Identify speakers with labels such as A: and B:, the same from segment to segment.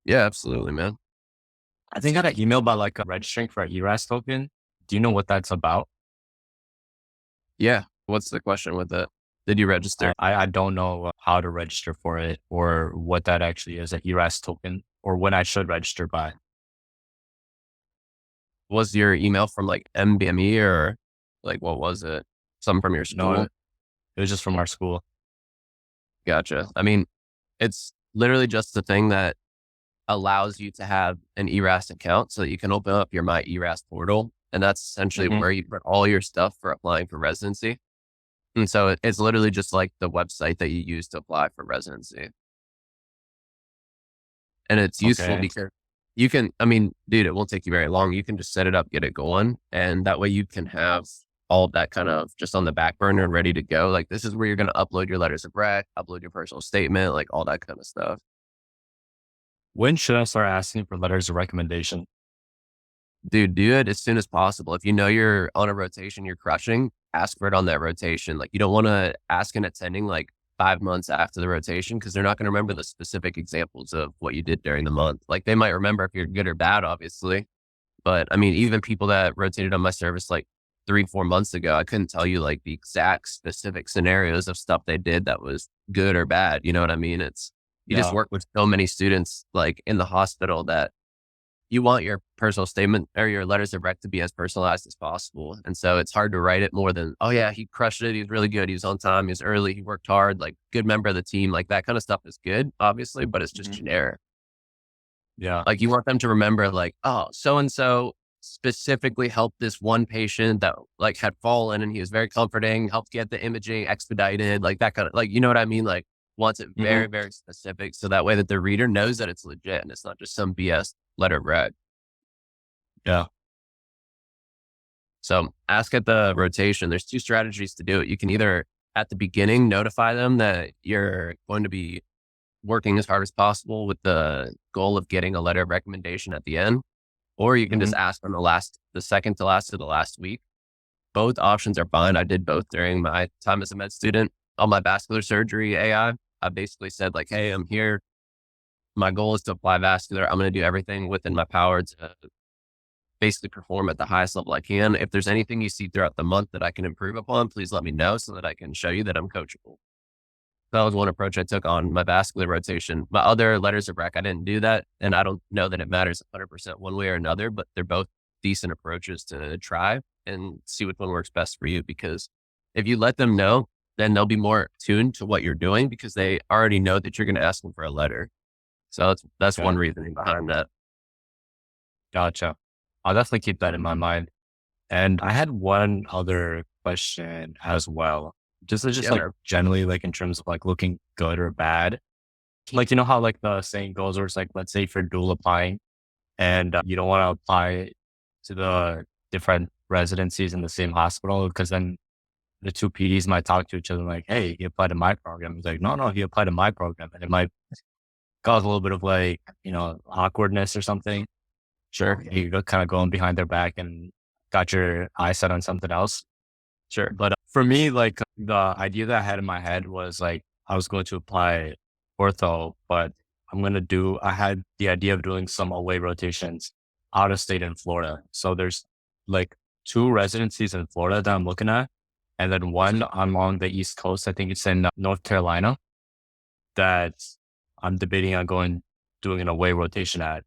A: Yeah, absolutely, man.
B: I think I got an email about like registering for an ERAS token. Do you know what that's about?
A: Yeah. What's the question with it? Did you register?
B: I don't know how to register for it or what that actually is, an ERAS token, or when I should register by.
A: Was your email from like MBME or like what was it? Something from your
B: No,
A: school?
B: it was just from our school.
A: Gotcha. I mean, it's literally just the thing that allows you to have an ERAS account so that you can open up your MyERAS portal. And that's essentially
B: Hmm.
A: where you put all your stuff for applying for residency. And so it's literally just like the website that you use to apply for residency. And it's useful
B: Okay.
A: because you can, I mean, dude, it won't take you very long. You can just set it up, get it going. And that way you can have all of that kind of just on the back burner and ready to go. Like this is where you're going to upload your letters of rec, upload your personal statement, like all that kind of stuff.
B: When should I start asking for letters of recommendation?
A: Dude, do it as soon as possible. If you know you're on a rotation, you're crushing, ask for it on that rotation. Like you don't want to ask an attending like 5 months after the rotation because they're not going to remember the specific examples of what you did during the month. Like they might remember if you're good or bad, obviously. But I mean, even people that rotated on my service like 3, 4 months ago, I couldn't tell you like the exact specific scenarios of stuff they did that was good or bad. You know what I mean? You just
B: Yeah.
A: work with so many students like in the hospital that you want your personal statement or your letters of rec to be as personalized as possible. And so it's hard to write it more than, oh yeah, he crushed it. He was really good. He was on time. He was early. He worked hard, like good member of the team. Like that kind of stuff is good, obviously, but it's just
B: Hmm.
A: generic.
B: Yeah.
A: Like you want them to remember like, oh, so-and-so specifically helped this one patient that like had fallen and he was very comforting, helped get the imaging expedited, like that kind of like, you know what I mean? Like wants it
B: Hmm.
A: very, very specific. So that way that the reader knows that it's legit and it's not just some BS letter of rec.
B: Yeah.
A: So ask at the rotation. There's two strategies to do it. You can either at the beginning notify them that you're going to be working as hard as possible with the goal of getting a letter of recommendation at the end, or you can
B: Hmm.
A: just ask on the second to last of the last week. Both options are fine. I did both during my time as a med student on my vascular surgery AI. I basically said like, hey, I'm here. My goal is to apply vascular. I'm going to do everything within my power to basically perform at the highest level I can. If there's anything you see throughout the month that I can improve upon, please let me know so that I can show you that I'm coachable. That was one approach I took on my vascular rotation. My other letters of rec, I didn't do that. And I don't know that it matters 100% one way or another, but they're both decent approaches to try and see which one works best for you. Because if you let them know, then they'll be more tuned to what you're doing because they already know that you're going to ask them for a letter. So that's one
B: Okay.
A: reasoning behind that.
B: Gotcha. I'll definitely keep that in my mind. And I had one other question as well. Just
A: Yeah,
B: like
A: man.
B: generally like in terms of like looking good or bad. Like, you know how like the saying goes where it's like, let's say if you're dual applying and you don't want to apply to the different residencies in the same hospital, because then the two PDs might talk to each other like, hey, he applied to my program. He's like, no, he applied to my program. And it might cause a little bit of like, awkwardness or something.
A: Sure.
B: You go kind of going behind their back and got your eyes set on something else.
A: Sure.
B: But for me, like the idea that I had in my head was like, I was going to apply ortho, but I had the idea of doing some away rotations out of state in Florida. So there's like two residencies in Florida that I'm looking at. And then one along the East Coast, I think it's in North Carolina, that I'm debating on doing an away rotation at.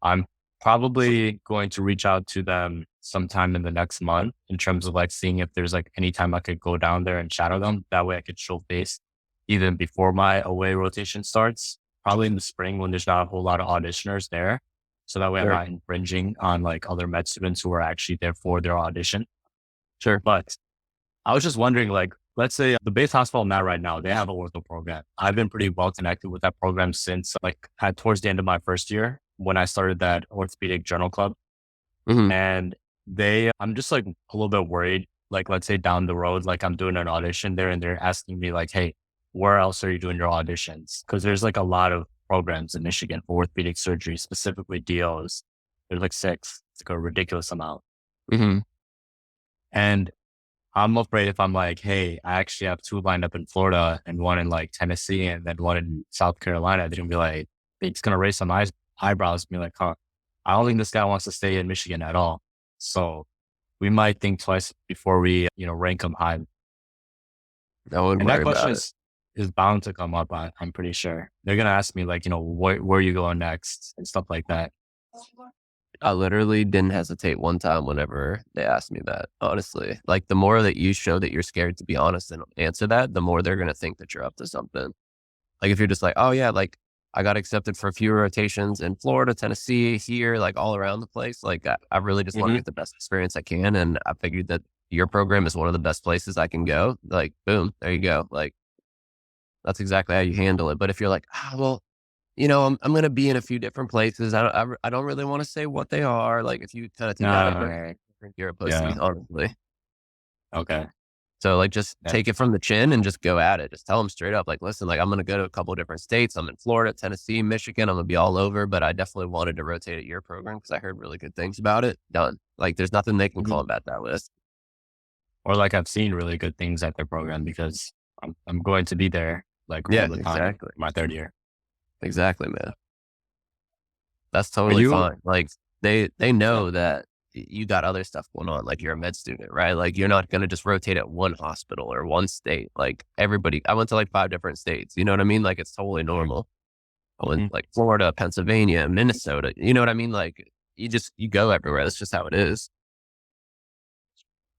B: I'm probably going to reach out to them sometime in the next month in terms of like seeing if there's like any time I could go down there and shadow them. That way I could show face even before my away rotation starts, probably in the spring when there's not a whole lot of auditioners there. So that way I'm
A: Sure.
B: not infringing on like other med students who are actually there for their audition.
A: Sure.
B: But I was just wondering, like, let's say the base hospital I'm at right now, they have a ortho program. I've been pretty well connected with that program since like towards the end of my first year when I started that orthopedic journal club.
A: Hmm.
B: And I'm just like a little bit worried. Like, let's say down the road, like I'm doing an audition there and they're asking me like, hey, where else are you doing your auditions? Cause there's like a lot of programs in Michigan for orthopedic surgery, specifically DOs. There's like six. It's like a ridiculous amount.
A: Hmm.
B: And I'm afraid if I'm like, hey, I actually have two lined up in Florida and one in like Tennessee and then one in South Carolina, they're gonna be like, it's gonna raise some eyebrows, be like, huh, I don't think this guy wants to stay in Michigan at all. So we might think twice before we, rank them high.
A: I wouldn't
B: And that
A: worry
B: question
A: about it.
B: is bound to come up. I'm pretty sure they're gonna ask me like, where are you going next and stuff like that.
A: I literally didn't hesitate one time whenever they asked me that, honestly. Like, the more that you show that you're scared to be honest and answer that, the more they're going to think that you're up to something. Like, if you're just like, oh, yeah, like, I got accepted for a few rotations in Florida, Tennessee, here, like all around the place. Like, I really just want to
B: Hmm.
A: get the best experience I can. And I figured that your program is one of the best places I can go. Like, boom, there you go. Like, that's exactly how you handle it. But if you're like, well, I'm going to be in a few different places. I don't really want to say what they are. Like, if you kind of take that approach,
B: Uh,
A: I think you're a pussy,
B: yeah.
A: honestly.
B: Okay.
A: So, like, just
B: Yeah.
A: take it from the chin and just go at it. Just tell them straight up, like, listen, like, I'm going to go to a couple of different states. I'm in Florida, Tennessee, Michigan. I'm going to be all over, but I definitely wanted to rotate at your program because I heard really good things about it. Done. Like, there's nothing they can
B: Mhm.
A: combat that list.
B: Or like I've seen really good things at their program because I'm going to be there like all
A: Yeah,
B: the time
A: exactly.
B: my third year.
A: Exactly, man. That's
B: Are
A: totally
B: you?
A: fine. Like, they know that you got other stuff going on. Like, you're a med student, right? Like, you're not going to just rotate at one hospital or one state. Like, everybody, I went to like 5 different states. You know what I mean? Like, it's totally normal. I went
B: Mhm.
A: like Florida, Pennsylvania, Minnesota. You know what I mean? Like, you go everywhere. That's just how it is.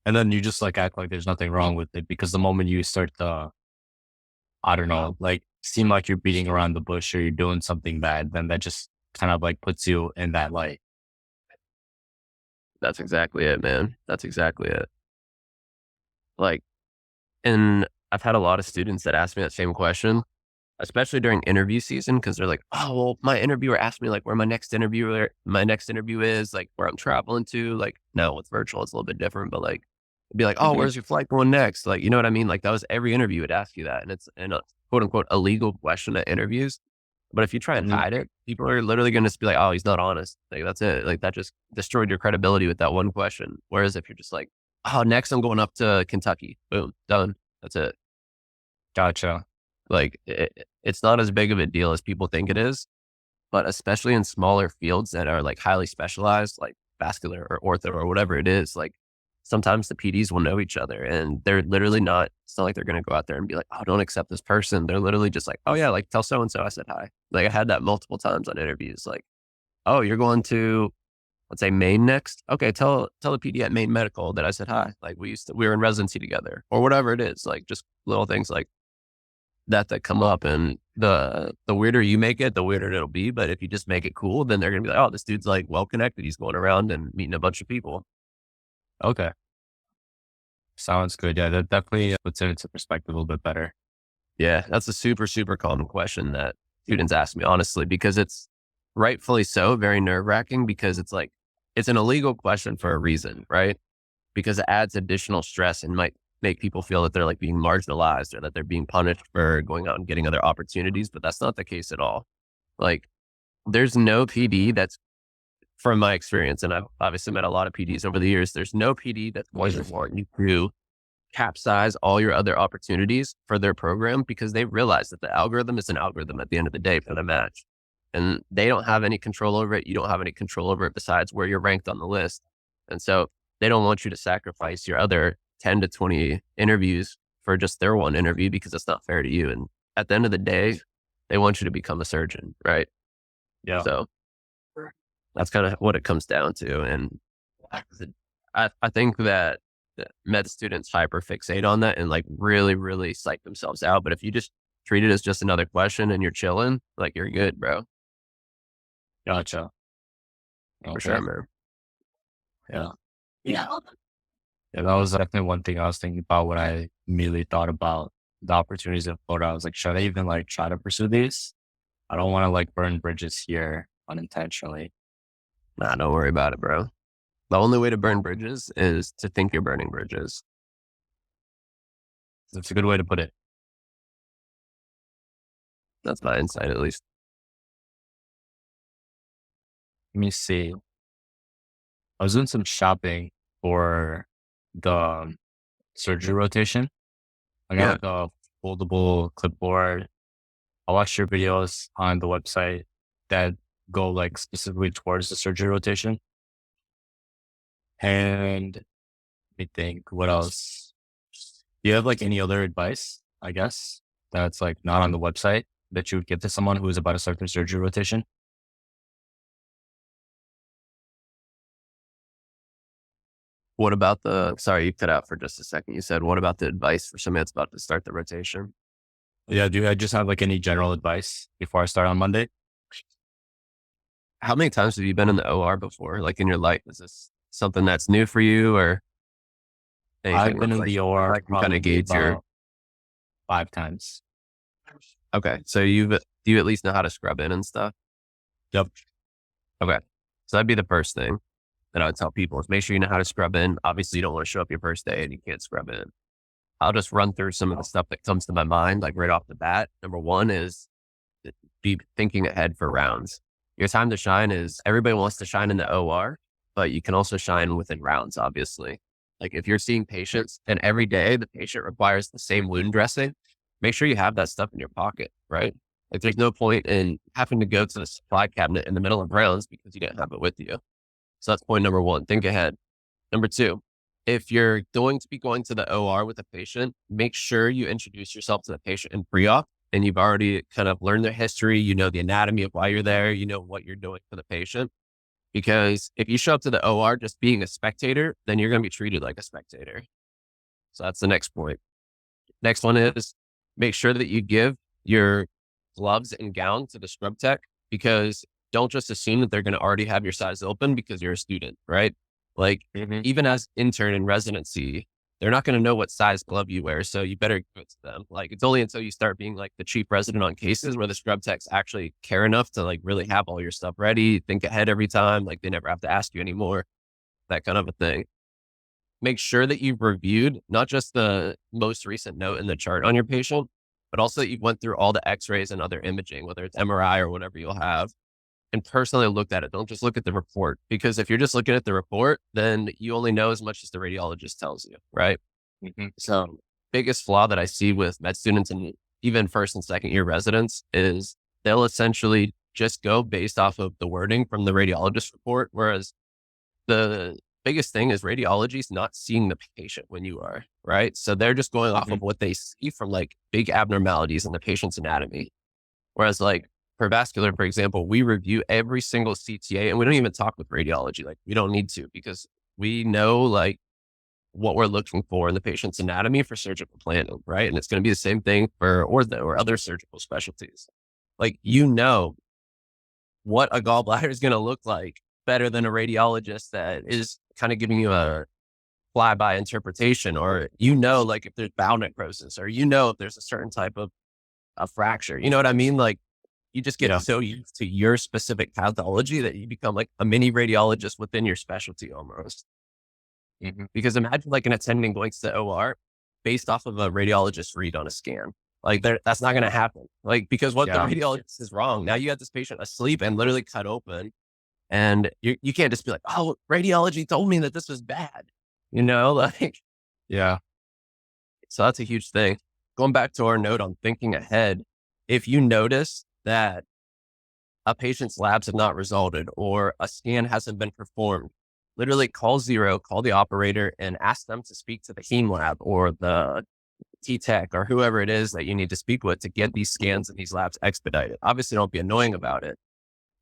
B: And then you just like act like there's nothing wrong with it because the moment you start to, I don't know, like seem like you're beating around the bush or you're doing something bad, then that just kind of like puts you in that light.
A: That's exactly it, man. That's exactly it. Like, and I've had a lot of students that ask me that same question, especially during interview season, because they're like, "Oh, well, my interviewer asked me like where my next interview is, like where I'm traveling to." Like, no, with virtual, it's a little bit different, but like, it'd be like, "Oh,
B: Mhm.
A: where's your flight going next?" Like, you know what I mean? Like, that was every interview would ask you that, and it's a quote unquote illegal question at interviews. But if you try and
B: Mhm.
A: hide it, people are literally going to be like, "Oh, he's not honest." Like, that's it. Like, that just destroyed your credibility with that one question. Whereas if you're just like, "Oh, next I'm going up to Kentucky," boom, done. That's it.
B: Gotcha.
A: Like, it's not as big of a deal as people think it is, but especially in smaller fields that are like highly specialized, like vascular or ortho or whatever it is, like sometimes the PDs will know each other and they're literally not, it's not like they're going to go out there and be like, "Oh, don't accept this person." They're literally just like, "Oh yeah, like tell so-and-so I said hi." Like, I had that multiple times on interviews. Like, "Oh, you're going to, let's say Maine next. Okay, tell the PD at Maine Medical that I said hi. Like, we were in residency together," or whatever it is. Like, just little things like that come up, and the weirder you make it, the weirder it'll be. But if you just make it cool, then they're gonna be like, "Oh, this dude's like well connected. He's going around and meeting a bunch of people."
B: Okay. Sounds good. Yeah, that definitely puts it into perspective a little bit better.
A: Yeah, that's a super, super common question that students ask me, honestly, because it's rightfully so very nerve wracking because it's like it's an illegal question for a reason, right? Because it adds additional stress and might make people feel that they're like being marginalized or that they're being punished for going out and getting other opportunities. But that's not the case at all. Like, there's no PD that's, from my experience, and I've obviously met a lot of PDs over the years, there's no PD that's going to want you to capsize all your other opportunities for their program because they realize that the algorithm is an algorithm at the end of the day for the match. And they don't have any control over it. You don't have any control over it besides where you're ranked on the list. And so they don't want you to sacrifice your other 10 to 20 interviews for just their one interview because it's not fair to you. And at the end of the day, they want you to become a surgeon, right?
B: Yeah.
A: So that's kind of what it comes down to. And I think that the med students hyper fixate on that and like really, really psych themselves out. But if you just treat it as just another question and you're chilling, like, you're good, bro.
B: Gotcha.
A: For sure,
B: Okay.
A: man.
B: Yeah. Yeah, that was definitely one thing I was thinking about when I immediately thought about the opportunities in Florida. I was like, should I even like try to pursue these? I don't want to like burn bridges here unintentionally.
A: Nah, don't worry about it, bro. The only way to burn bridges is to think you're burning bridges.
B: That's a good way to put it.
A: That's my insight, at least.
B: Let me see. I was doing some shopping for the surgery rotation. I got
A: Yeah.
B: like a foldable clipboard. I watched your videos on the website that go like specifically towards the surgery rotation. And let me think, what else? Do you have like any other advice, I guess, that's like not on the website that you would give to someone who is about to start their surgery rotation?
A: What about sorry, you cut out for just a second. You said, what about the advice for somebody that's about to start the rotation?
B: Yeah, do I just have like any general advice before I start on Monday?
A: How many times have you been in the OR before? Like in your life, is this something that's new for you or
B: I've
A: anything
B: been
A: that's
B: in
A: like,
B: the OR
A: I can kind of
B: probably
A: gauge your,
B: about 5 times.
A: okay. So do you at least know how to scrub in and stuff?
B: Yep.
A: Okay. So that'd be the first thing that I would tell people is make sure you know how to scrub in. Obviously you don't want to show up your first day and you can't scrub in. I'll just run through some of the stuff that comes to my mind, like right off the bat. Number one is be thinking ahead for rounds. Your time to shine is everybody wants to shine in the OR, but you can also shine within rounds, obviously. Like if you're seeing patients and every day the patient requires the same wound dressing, make sure you have that stuff in your pocket, right? Like there's no point in having to go to the supply cabinet in the middle of rounds because you didn't have it with you. So that's point number one. Think ahead. Number two, if you're going to be going to the OR with a patient, make sure you introduce yourself to the patient in pre-op and you've already kind of learned their history. You know the anatomy of why you're there. You know what you're doing for the patient. Because if you show up to the OR just being a spectator, then you're going to be treated like a spectator. So that's the next point. Next one is make sure that you give your gloves and gown to the scrub tech because don't just assume that they're going to already have your size open because you're a student, right? Like
B: Hmm.
A: even as intern in residency, they're not going to know what size glove you wear. So you better give it to them. Like it's only until you start being like the chief resident on cases where the scrub techs actually care enough to like really have all your stuff ready, think ahead every time. Like they never have to ask you anymore, that kind of a thing. Make sure that you've reviewed not just the most recent note in the chart on your patient, but also that you went through all the x-rays and other imaging, whether it's MRI or whatever you'll have, and personally looked at it. Don't just look at the report because if you're just looking at the report, then you only know as much as the radiologist tells you, right?
B: Hmm.
A: So biggest flaw that I see with med students and even first and second year residents is they'll essentially just go based off of the wording from the radiologist report, whereas the biggest thing is radiology is not seeing the patient when you are, right? So they're just going off
B: Hmm.
A: of what they see from like big abnormalities in the patient's anatomy. Whereas like for vascular, for example, we review every single CTA and we don't even talk with radiology. Like we don't need to because we know like what we're looking for in the patient's anatomy for surgical planning, right? And it's going to be the same thing for ortho or other surgical specialties. Like, you know, what a gallbladder is going to look like better than a radiologist that is kind of giving you a flyby interpretation, or like if there's bowel necrosis, or if there's a certain type of a fracture. You know what I mean? Like you just get
B: Yeah.
A: so used to your specific pathology that you become like a mini radiologist within your specialty almost.
B: Hmm.
A: Because imagine like an attending going to the OR based off of a radiologist read on a scan. Like that's not going to happen. Like because what the
B: Yeah.
A: radiologist is wrong. Now you got this patient asleep and literally cut open, and you can't just be like, oh, radiology told me that this was bad. Like
B: Yeah.
A: so that's a huge thing. Going back to our note on thinking ahead, if you notice that a patient's labs have not resulted or a scan hasn't been performed, literally call zero, call the operator and ask them to speak to the heme lab or the T-Tech or whoever it is that you need to speak with to get these scans and these labs expedited. Obviously, don't be annoying about it,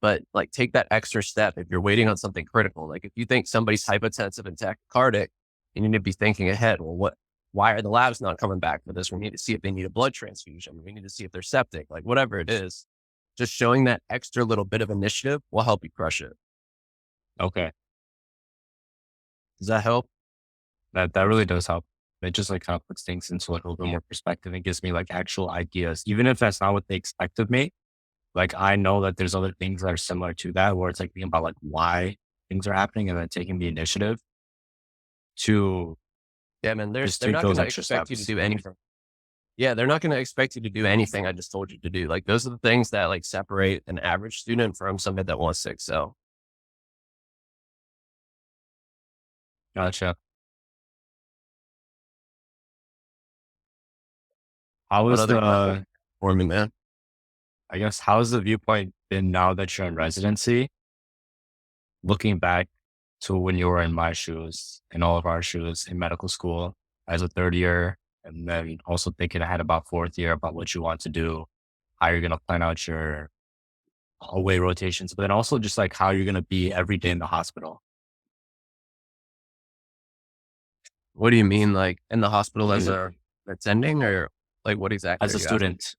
A: but like take that extra step if you're waiting on something critical. Like if you think somebody's hypotensive and tachycardic, you need to be thinking ahead. Well, why are the labs not coming back for this? We need to see if they need a blood transfusion. We need to see if they're septic, like whatever it is. Just showing that extra little bit of initiative will help you crush it.
B: Okay.
A: Does that help?
B: That really does help. It just like kind of puts things into like a little bit more perspective and gives me like actual ideas, even if that's not what they expect of me. Like I know that there's other things that are similar to that, where it's like thinking about like why things are happening and then taking the initiative to
A: Yeah, man.
B: just
A: They're
B: take
A: not
B: those
A: going to
B: extra
A: expect you to
B: steps.
A: do anything. Yeah, they're not going to expect you to do anything I just told you to do. Like those are the things that like separate an average student from somebody that wants to excel.
B: Gotcha. How
A: What
B: is
A: other questions
B: the,
A: for me, man?
B: I guess, how is the viewpoint And now that you're in residency, looking back to when you were in my shoes, in all of our shoes in medical school as a third year, and then also thinking ahead about fourth year about what you want to do, how you're going to plan out your away rotations, but then also just like how you're going to be every day in the hospital
A: What do you mean, like in the hospital as a attending, or like what exactly
B: as
A: are
B: a
A: you asking?
B: student.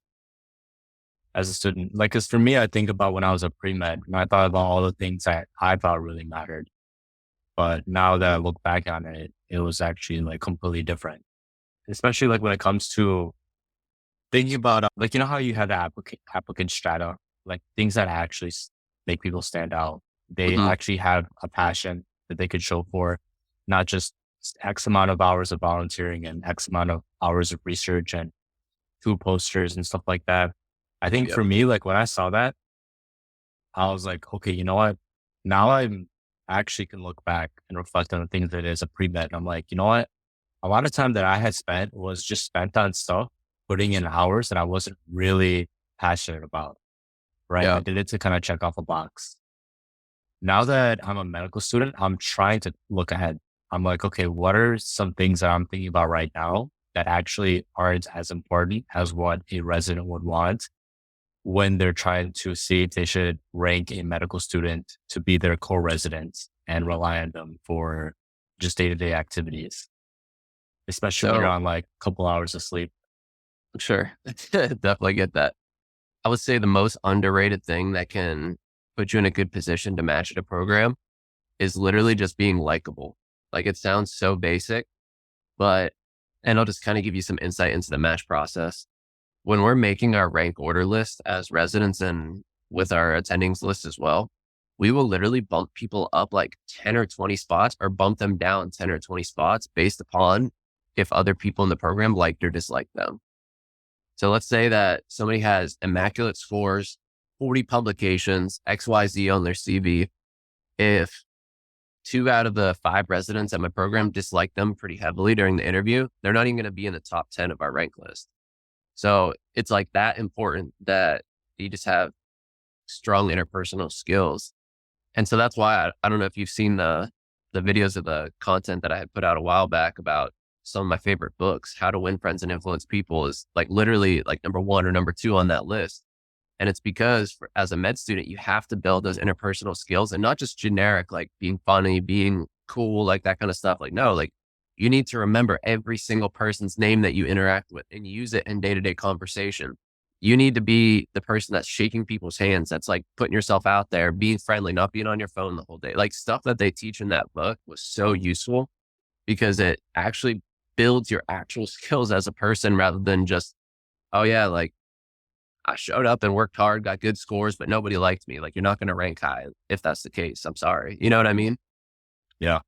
B: As a student, like, cause for me, I think about when I was a pre-med and I thought about all the things that I thought really mattered. But now that I look back on it, it was actually like completely different, especially like when it comes to thinking about, like, you know how you had the applicant strata, like things that actually make people stand out. They
A: Mhm.
B: actually have a passion that they could show for, not just X amount of hours of volunteering and X amount of hours of research and two posters and stuff like that. I think
A: Yep.
B: for me, like when I saw that, I was like, okay, you know what? Now I'm actually can look back and reflect on the things that is a pre-med. And I'm like, you know what? A lot of time that I had spent was just spent on stuff, putting in hours that I wasn't really passionate about. Right. I
A: Yeah.
B: did it to kind of check off a box. Now that I'm a medical student, I'm trying to look ahead. I'm like, okay, what are some things that I'm thinking about right now that actually aren't as important as what a resident would want when they're trying to see if they should rank a medical student to be their co-resident and rely on them for just day-to-day activities, especially when you're
A: So
B: on like a couple hours of sleep.
A: sure. Definitely get that. I would say the most underrated thing that can put you in a good position to match at a program is literally just being likable. Like it sounds so basic, but, and I'll just kind of give you some insight into the match process. When we're making our rank order list as residents and with our attendings list as well, we will literally bump people up like 10 or 20 spots or bump them down 10 or 20 spots based upon if other people in the program liked or disliked them. So let's say that somebody has immaculate scores, 40 publications, XYZ on their CV. If two out of the five residents at my program dislike them pretty heavily during the interview, they're not even going to be in the top 10 of our rank list. So it's like that important that you just have strong interpersonal skills. And so that's why I don't know if you've seen the videos of the content that I had put out a while back about some of my favorite books. How to Win Friends and Influence People is like literally like number one or number two on that list. And it's because as a med student, you have to build those interpersonal skills and not just generic, like being funny, being cool, like that kind of stuff. Like, no, like you need to remember every single person's name that you interact with and use it in day to day conversation. You need to be the person that's shaking people's hands. That's like putting yourself out there, being friendly, not being on your phone the whole day. Like stuff that they teach in that book was so useful because it actually builds your actual skills as a person rather than just, oh yeah, like I showed up and worked hard, got good scores, but nobody liked me. Like, you're not going to rank high if that's the case. I'm sorry. You know what I mean?
B: Yeah.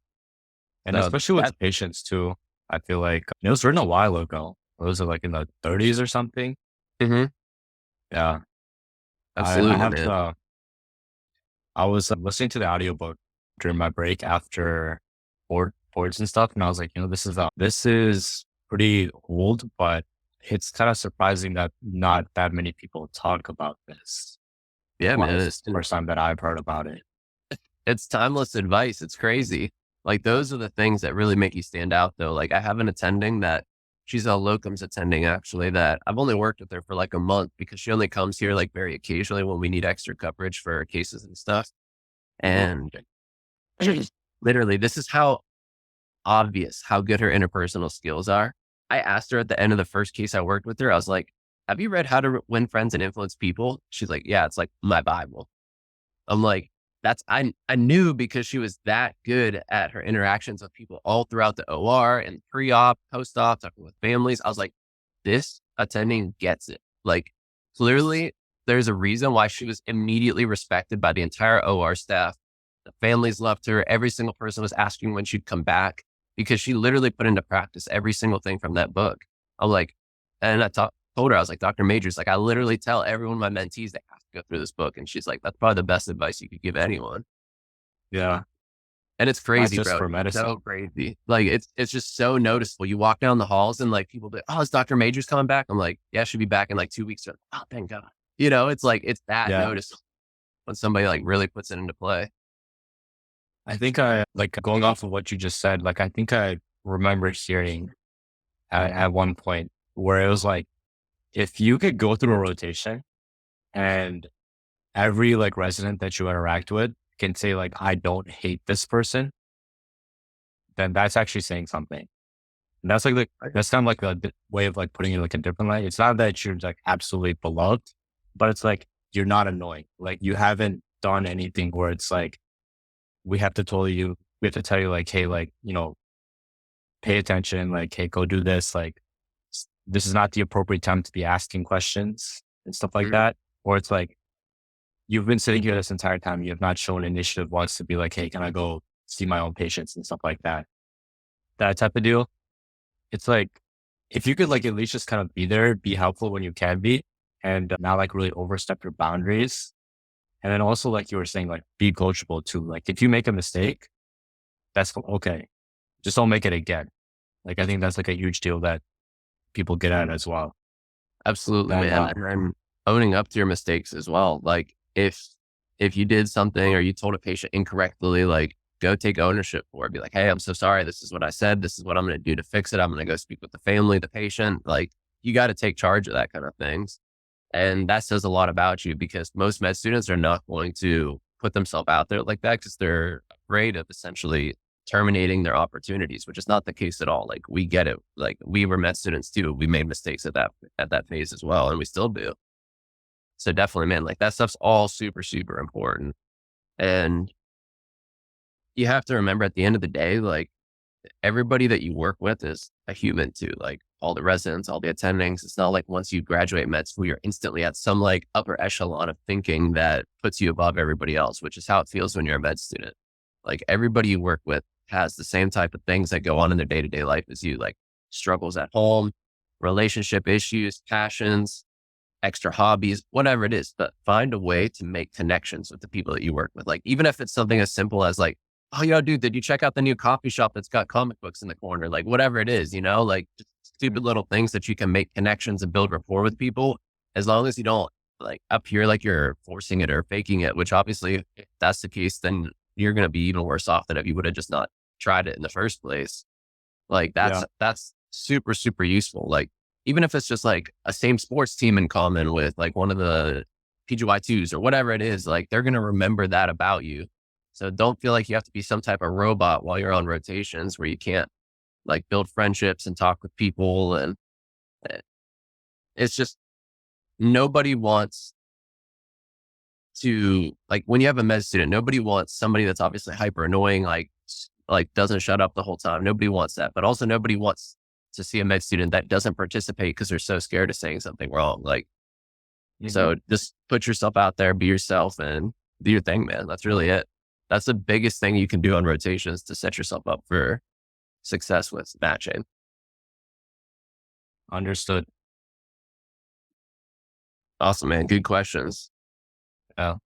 B: And
A: So
B: especially
A: that,
B: with patients too, I feel like it was written a while ago. Was it like in the 30s or something?
A: mhm,
B: Yeah. I
A: absolutely,
B: have
A: man.
B: to, I was listening to the audiobook during my break after boards and stuff. And I was like, you know, this is pretty old, but it's kind of surprising that not that many people talk about this.
A: Yeah,
B: Well,
A: man.
B: this is the first time that I've heard about it.
A: It's timeless advice. It's crazy. Like, those are the things that really make you stand out, though. Like, I have an attending that she's a locums attending, actually, that I've only worked with her for like a month because she only comes here like very occasionally when we need extra coverage for cases and stuff.
B: Mhm.
A: And literally, this is how obvious how good her interpersonal skills are. I asked her at the end of the first case I worked with her, I was like, have you read How to Win Friends and Influence People? She's like, yeah, it's like my Bible. I'm like, I knew because she was that good at her interactions with people all throughout the OR and pre-op, post-op, talking with families. I was like, this attending gets it. Like clearly there's a reason why she was immediately respected by the entire OR staff. The families loved her. Every single person was asking when she'd come back because she literally put into practice every single thing from that book. I'm like, and told her, I was like, Dr. Majors, like I literally tell every one of my mentees they have to go through this book. And she's like, that's probably the best advice you could give anyone.
B: Yeah.
A: And it's
B: Not
A: crazy,
B: just
A: bro.
B: for
A: It's so
B: medicine.
A: crazy. Like it's just so noticeable. You walk down the halls and like people be, oh, is Dr. Majors coming back? I'm like, yeah, she'll be back in like 2 weeks. Oh, thank God. You know, it's like it's that
B: Yeah.
A: noticeable. when somebody like really puts it into play.
B: I think like going off of what you just said, like I think I remember hearing at one point where it was like, if you could go through a rotation and every like resident that you interact with can say like, I don't hate this person, then that's actually saying something. And that's like, that's kind of like a way of like putting it like a different light. It's not that you're like absolutely beloved, but it's like, you're not annoying. Like you haven't done anything where it's like, we have to tell you like, hey, like, pay attention, like, hey, go do this. Like, this is not the appropriate time to be asking questions and stuff like
A: Mhm.
B: that. Or it's like, you've been sitting here this entire time. You have not shown initiative once to be like, hey, can I go see my own patients and stuff like that? That type of deal. It's like, if you could like at least just kind of be there, be helpful when you can be, and not like really overstep your boundaries. And then also, like you were saying, like be coachable too. Like if you make a mistake, that's okay. Just don't make it again. Like I think that's like a huge deal that people get at as well.
A: Absolutely,
B: And
A: man. And then owning up to your mistakes as well. Like if you did something or you told a patient incorrectly, like go take ownership for it. Be like, hey, I'm so sorry. This is what I said. This is what I'm going to do to fix it. I'm going to go speak with the family, the patient. Like you got to take charge of that kind of things. And that says a lot about you because most med students are not going to put themselves out there like that because they're afraid of essentially terminating their opportunities, which is not the case at all. Like we get it. Like we were med students too. We made mistakes at that phase as well, and we still do. So definitely, man, like that stuff's all super, super important. And you have to remember at the end of the day, like everybody that you work with is a human too. Like all the residents, all the attendings. It's not like once you graduate med school, you're instantly at some like upper echelon of thinking that puts you above everybody else, which is how it feels when you're a med student. Like everybody you work with has the same type of things that go on in their day to day life as you, like struggles at home, relationship issues, passions, extra hobbies, whatever it is, but find a way to make connections with the people that you work with. Like, even if it's something as simple as like, oh, yo, dude, did you check out the new coffee shop that's got comic books in the corner? Like, whatever it is, like just stupid little things that you can make connections and build rapport with people. As long as you don't like appear like you're forcing it or faking it, which obviously, if that's the case, then you're going to be even worse off than if you would have just not tried it in the first place. Like
B: yeah,
A: that's super, super useful. Like even if it's just like a same sports team in common with like one of the PGY2s or whatever it is, like they're gonna remember that about you. So don't feel like you have to be some type of robot while you're on rotations where you can't like build friendships and talk with people. And eh, it's just nobody wants to like when you have a med student, nobody wants somebody that's obviously hyper annoying, like doesn't shut up the whole time. Nobody wants that, but also nobody wants to see a med student that doesn't participate because they're so scared of saying something wrong. Like,
B: hmm,
A: so just put yourself out there, be yourself, and do your thing, man. That's really it. That's the biggest thing you can do on rotations to set yourself up for success with matching.
B: understood.
A: Awesome, man. Good questions. Yeah.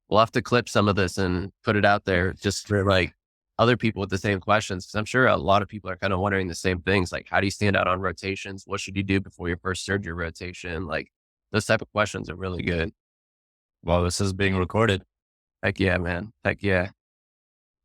A: We'll have to clip some of this and put it out there just for like other people with the same questions. Cause I'm sure a lot of people are kind of wondering the same things. Like, how do you stand out on rotations? What should you do before your first surgery rotation? Like those type of questions are really good.
B: Well, this is being recorded.
A: Heck yeah, man. Heck yeah.